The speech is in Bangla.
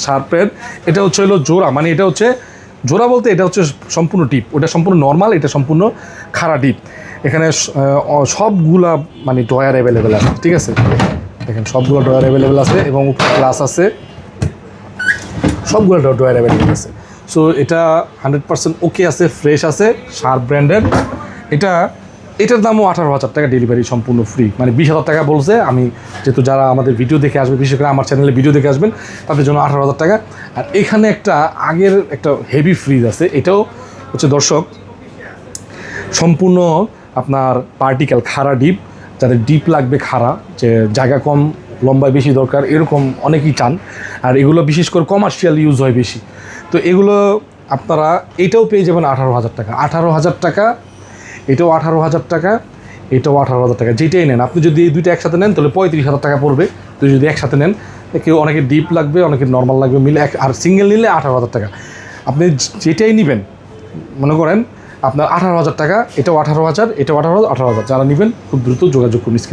শার্পের এটা হচ্ছে হলো জোড়া, মানে এটা হচ্ছে জোড়া বলতে এটা হচ্ছে সম্পূর্ণ ডিপ, ওটা সম্পূর্ণ নর্মাল, এটা সম্পূর্ণ খাড়া ডিপ। এখানে সবগুলা মানে ড্রয়ার অ্যাভেলেবেল আছে, ঠিক আছে, দেখেন সবগুলো ড্রয়ার অ্যাভেলেবেল আছে এবং গ্লাস আছে, সবগুলো ড্রয়ার অ্যাভেলেবেল আছে। সো এটা 100% ওকে আছে, ফ্রেশ আছে, শার্প ব্র্যান্ডের। এটার দামও 18,000 টাকা, ডেলিভারি সম্পূর্ণ ফ্রি, মানে 20,000 টাকা বলছে। আমি যেহেতু যারা আমাদের ভিডিও দেখে আসবে, বিশেষ করে আমার চ্যানেলে ভিডিও দেখে আসবেন, তাদের জন্য 18,000 টাকা। আর এখানে একটা আগের একটা হেভি ফ্রিজ আছে, এটাও হচ্ছে দর্শক সম্পূর্ণ আপনার পার্টিকেল খাড়া ডিপ, যাদের ডিপ লাগবে খাড়া, যে জায়গা কম লম্বায় বেশি দরকার, এরকম অনেকেই চান। আর এগুলো বিশেষ করে কমার্শিয়াল ইউজ হয় বেশি, তো এগুলো আপনারা এটাও পেয়ে যাবেন 18,000 টাকা। 18,000 টাকা, এটাও 18,000 টাকা, এটাও 18,000 টাকা। যেটাই নেন আপনি, যদি এই দুইটা একসাথে নেন তাহলে 35,000 টাকা পড়বে। তো যদি একসাথে নেন, কেউ অনেকের ডিপ লাগবে, অনেকের নর্মাল লাগবে, মিলে আর সিঙ্গেল নিলে 18,000 টাকা। আপনি যেটাই নেবেন, মনে করেন আপনার 18,000 টাকা, এটাও 18,000, এটাও 18,000, যারা নেবেন খুব দ্রুত যোগাযোগ করুন স্ক্রিনে।